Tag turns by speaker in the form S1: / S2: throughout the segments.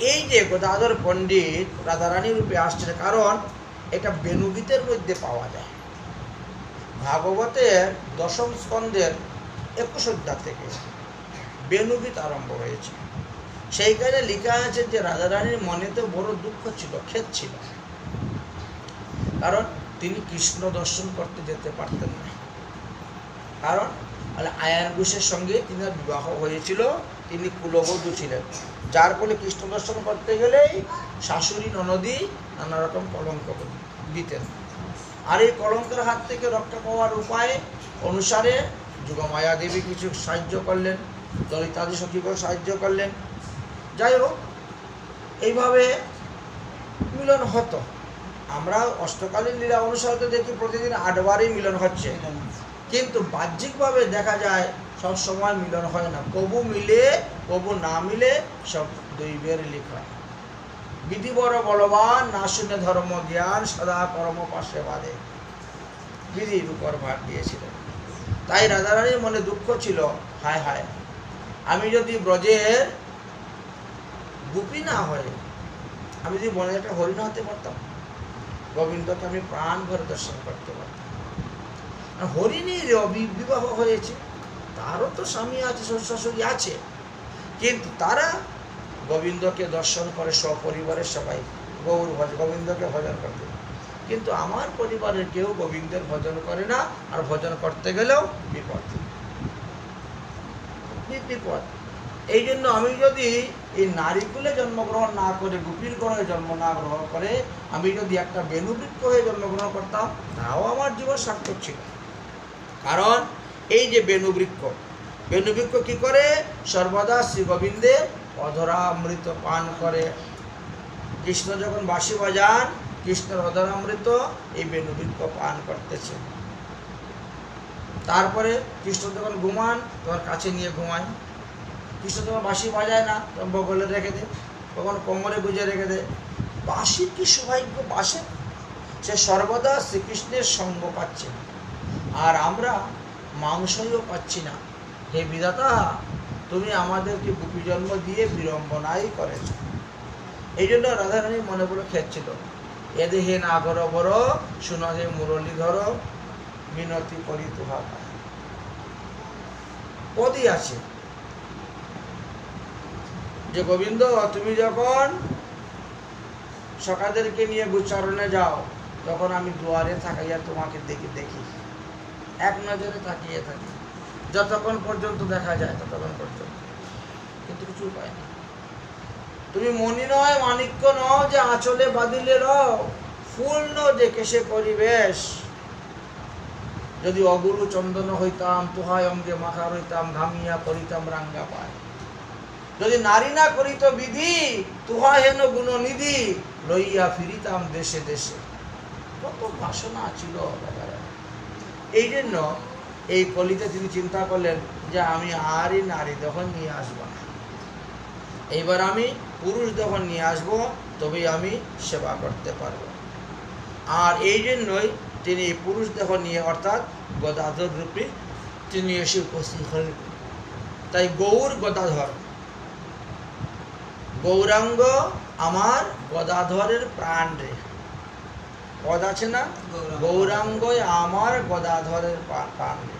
S1: এই যে গদাধর পণ্ডিত রাধারানী রূপে আসছেন, কারণ এটা বেণুগীতের মধ্যে পাওয়া যায়। ভাগবতের দশম স্কন্ধের 21 অধ্যায় থেকে বেণুগীত আরম্ভ হয়েছে। সেইখানে লেখা আছে যে রাধারানীর মনেতে বড় দুঃখ ছিল, খেদ ছিল, কারণ তিনি কৃষ্ণ দর্শন করতে যেতে পারতেন না। কারণ আয়ান ঘোষের সঙ্গে তিনার বিবাহ হয়েছিল, তিনি কুলবধূ ছিলেন, যার ফলে কৃষ্ণ দর্শন করতে গেলেই শাশুড়ি ননদী নানা রকম কলঙ্ক দিতেন। আর এই কলঙ্কের হাত থেকে রক্ষা পাওয়ার উপায় অনুসারে যোগমায়া দেবী কিছু সাহায্য করলেন, দলিতাদি সখীকেও সাহায্য করলেন। যাই হোক, এইভাবে মিলন হতো। আমরা অষ্টকালীন লীলা অনুসারে দেখি প্রতিদিন 8 বারই মিলন হচ্ছে, কিন্তু বাহ্যিকভাবে দেখা যায় সব সময় মিলন হয় না। কবু মিলে কবু না মিলে, সব দৈবের লেখা। বিধি বড় বলবান, না শুনে ধর্ম জ্ঞান, সদা কর্ম পাশে বাঁধে, বিধির উপর ভার দিয়েছিলেন। তাই রাধারানীর মনে দুঃখ ছিল, হায় হায়, আমি যদি ব্রজের গোপী না হয়ে আমি যদি বনে একটা হরিণ হতে পারতাম, গোবিন্দকে আমি প্রাণ ভরে দর্শন করতে পারতাম। হরিণীর বিবাহ হয়েছে, তারও তো স্বামী আছে, শ্বশুর শাশুড়ি আছে, কিন্তু তারা গোবিন্দকে দর্শন করে সপরিবারের সবাই গোবিন্দকে ভজন করতে। কিন্তু আমার পরিবারের কেউ গোবিন্দের ভজন করে না, আর ভজন করতে গেলেও বিপদ। এই জন্য আমি যদি এই নারীকুলে জন্মগ্রহণ না করে, গোপীর গণে জন্ম না গ্রহণ করে, আমি যদি একটা বেণুবৃক্ষ হয়ে জন্মগ্রহণ করতাম, তাও আমার জীবন সার্থক ছিল। কারণ এই যে বেণুবৃক্ষ কি করে? সর্বদা শ্রী গোবিন্দের অধরামৃত পান করে। কৃষ্ণ যখন বাঁশি বাজান, কৃষ্ণের অধরামৃত এই বেণুবৃক্ষ পান করতেছে। তারপরে কৃষ্ণ যখন ঘুমান, তোমার কাছে নিয়ে ঘুমায়। কৃষ্ণ যখন বাঁশি বাজায় না, তখন বগলে রেখে দে, তখন কোমরে গুজে রেখে দে। বাঁশির কি সৌভাগ্য! বাঁশে সে সর্বদা শ্রীকৃষ্ণের সঙ্গ পাচ্ছে, আর আমরা মাংসও পাচ্ছি না। হে বিধাতা, তুমি আমাদেরকে গোপী জন্ম দিয়ে বিড়ম্বনাই করেছ। এই জন্য রাধারানীর মনে বলে খেয়েছিল, এ দেহে না করো বড়, শুনহে মুরলীধর, মিনতি করি তুহা। পদই আছে যে গোবিন্দ, তুমি যখন সখাদেরকে নিয়ে গোচারণে যাও, তখন আমি দুয়ারে থাকাইয়া তোমাকে দেখি, এক নজরে তাকিয়ে থাকি, যতক্ষণ পর্যন্ত দেখা যায় ততক্ষণ পর্যন্ত, কিন্তু কিছু উপায় নেই। তুমি মণি নয়, মাণিক্য নও যে আঁচলে বাঁধিলে রও, ফুল ন যে কেশে পরিবেশ। যদি অগুরু চন্দন হইতাম, তুহায় অঙ্গে মাখা রইতাম, ঘামিয়া করিতাম রাঙ্গা পায়। যদি নারী না করিত বিধি, তুহা হেন গুণনিধি, লইয়া ফিরিতাম দেশে দেশে। কত বাসনা ছিল। এই জন্য এই কলিতে তিনি চিন্তা করলেন যে আমি আরই নারী দহন নিয়ে আসবো না, এইবার আমি পুরুষ দহন নিয়ে আসবো, তবেই আমি সেবা করতে পারবো। আর এই জন্যই তিনি পুরুষ দেহ নিয়ে, অর্থাৎ গদাধর রূপে তিনি এসে উপস্থিত হলেন। তাই গৌর গদাধর, গৌরাঙ্গ আমার গদাধরের প্রাণ রে। পদ আছে না, গৌরাঙ্গ আমার গদাধরের প্রাণ রে।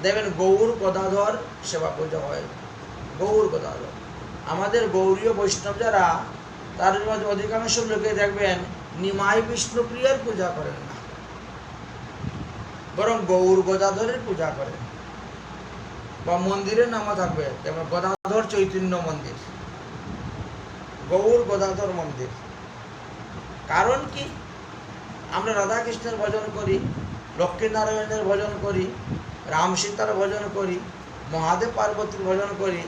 S1: দেখবেন গৌর গদাধর সেবা পূজা হয়, গৌর গদাধর। আমাদের গৌরীয় বৈষ্ণব যারা, তার মধ্যে অধিকাংশ লোকে দেখবেন নিমাই বিষ্ণুপ্রিয়ার পূজা করেন না, বরং গৌর গদাধরের পূজা করেন। বা মন্দিরের নামও থাকবে যেমন গদাধর চৈতন্য মন্দির, গৌর গদাধর মন্দির। কারণ কি? আমরা রাধাকৃষ্ণের ভজন করি, লক্ষ্মীনারায়ণের ভজন করি, রাম সীতার ভজন করি, মহাদেব পার্বতীর ভজন করি,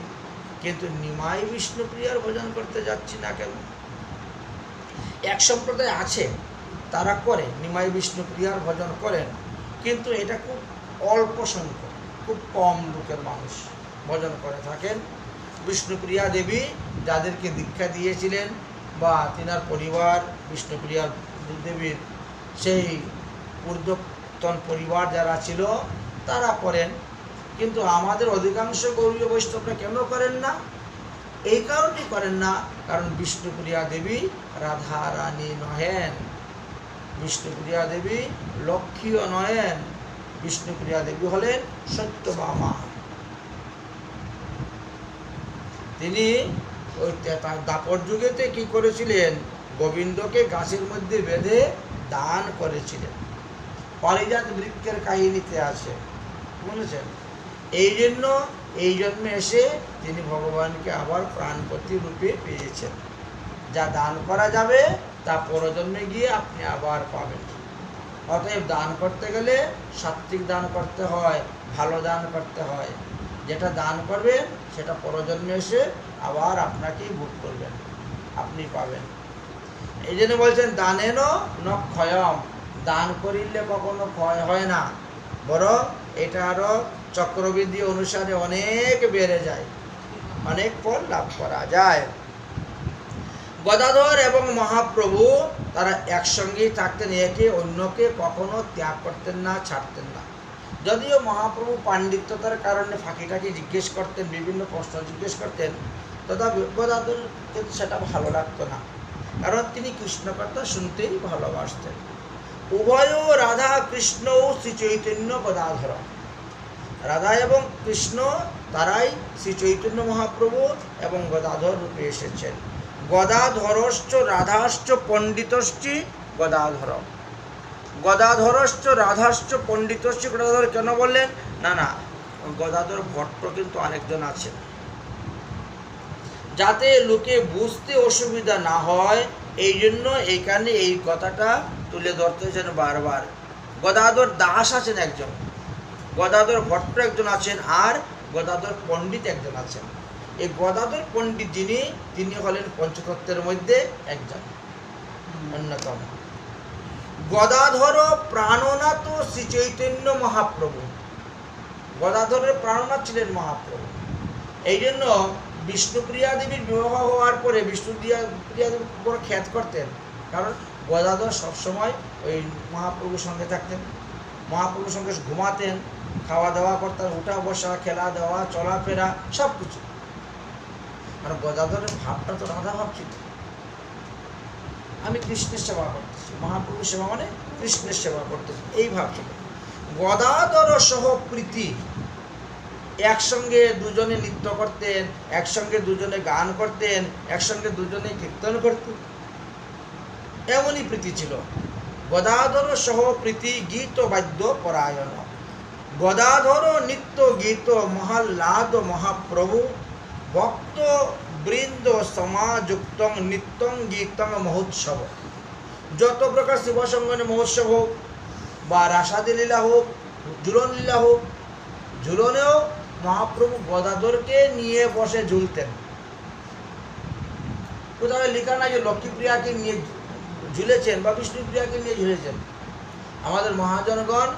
S1: কিন্তু নিমাই বিষ্ণুপ্রিয়ার ভজন করতে যাচ্ছি না কেন? এক সম্প্রদায় আছে, তারা করে, নিমাই বিষ্ণুপ্রিয়ার ভজন করেন, কিন্তু এটা খুব অল্প সংখ্যক, খুব কম লোকের মানুষ ভজন করে থাকেন। বিষ্ণুপ্রিয়া দেবী যাদেরকে দীক্ষা দিয়েছিলেন, বা তিনার পরিবার বিষ্ণুপ্রিয়া দেবীর সেই ঊর্ধ্বতন পরিবার যারা ছিল, তারা করেন। কিন্তু আমাদের অধিকাংশ গৌরীয় বৈষ্ণবরা কেন করেন না? এই কারণেই করেন না, কারণ বিষ্ণুপ্রিয়া দেবী রাধা রানী নহেন, বিষ্ণুপ্রিয়া দেবী লক্ষ্মীও নহেন, বিষ্ণুপ্রিয়া দেবী হলেন সত্যভামা। তিনি ওই তার দাপর যুগেতে কি করেছিলেন, গোবিন্দকে গাছের মধ্যে বেঁধে দান করেছিলেন। পারিজাত বৃক্ষের কাহিনীতে আছে, বুঝেছেন? এই জন্মে এসে তিনি ভগবানকে আবার প্রাণপতি রূপে পেয়েছেন। যা দান করা যাবে তা পরজন্মে গিয়ে আপনি আবার পাবেন। অতএব দান করতে গেলে সাত্বিক দান করতে হয়, ভালো দান করতে হয়। যেটা দান করবেন সেটা পরজন্মে এসে আবার আপনাকেই ভোগ করবেন, আপনি পাবেন। এই জন্য বলছেন দানেন ন ক্ষয়ম, দান করিলে কখনো ক্ষয় হয় না, বরং এটা আরো চক্রবৃদ্ধি অনুসারে অনেক বেড়ে যায়, অনেক ফল লাভ করা যায়। গদাধর এবং মহাপ্রভু তারা একসঙ্গেই থাকতেন, একে অন্যকে কখনো ত্যাগ করতেন না, ছাড়তেন না। যদিও মহাপ্রভু পাণ্ডিত্যতার কারণে ফাঁকিটাকে জিজ্ঞেস করতেন, বিভিন্ন প্রশ্ন জিজ্ঞেস করতেন, তথাপি গদাধর কিন্তু সেটা ভালো লাগতো না, কারণ তিনি কৃষ্ণ কথা শুনতেই ভালোবাসতেন। উভয় রাধা কৃষ্ণ ও শ্রী চৈতন্য গদাধর, রাধা এবং কৃষ্ণ তারাই শ্রী চৈতন্য মহাপ্রভু এবং গদাধর রূপে এসেছেন। গদাধরশ্চ রাধাশ্চ পণ্ডিতশ্চি গদাধর, গদাধরশ্চ রাধাশ্চ পণ্ডিতশ্চি গদাধর কেন বললেন? না, গদাধর ভট্ট কিন্তু আরেকজন আছেন। যাতে লোকে বুঝতে অসুবিধা না হয় এই জন্য এইখানে এই কথাটা তুলে ধরতেছেন বারবার। গদাধর দাস আছেন একজন, গদাধর ভট্ট একজন আছেন, আর গদাধর পণ্ডিত একজন আছেন। এই গদাধর পণ্ডিত তিনি হলেন পঞ্চতত্ত্বের মধ্যে একজন অন্যতম। গদাধর প্রাণনাথ শ্রী চৈতন্য মহাপ্রভু, গদাধরের প্রাণনাথ ছিলেন মহাপ্রভু। এই জন্য বিষ্ণুপ্রিয়া দেবীর বিবাহ হওয়ার পরে বিষ্ণুপ্রিয়া দেবীর বড় খ্যাত করতেন, কারণ গদাধর সবসময় ওই মহাপ্রভুর সঙ্গে থাকতেন, মহাপ্রভুর সঙ্গে ঘুমাতেন, খাওয়া দাওয়া করতেন, উঠা বসা, খেলা দেওয়া, চলাফেরা সব কিছু। কারণ গদাধরের ভাবটা তো রাধা ভাব ছিল, আমি কৃষ্ণের সেবা করতেছি, মহাপ্রভুর সেবা মানে কৃষ্ণের সেবা করতেছি, এই ভাব ছিল। গদাধর সহ প্রীতি, একসঙ্গে দুজনে নৃত্য করতেন, একসঙ্গে দুজনে গান করতেন, একসঙ্গে দুজনে কীর্তন করতেন, এমনই প্রীতি ছিল। গদাধর সহ প্রীতি গীত বাদ্য পরায়ণ, গদাধর নিত্য গীত মহাল্লাদ মহাপ্রভু ভক্ত বৃন্দ সমাযুক্তং নিত্যং গীতং মহোৎসব। যত প্রকার শিবসঙ্গনে মহোৎসব হোক বা রাসাদি লীলা হোক, ঝুলন লীলা হোক, ঝুলনেও মহাপ্রভু গদাধরকে নিয়ে বসে ঝুলতেন। কোথাও লেখা নাই যে লক্ষ্মীপ্রিয়াকে নিয়ে ঝুলেছেন বা বিষ্ণুপ্রিয়াকে নিয়ে ঝুলেছেন। আমাদের মহাজনগণ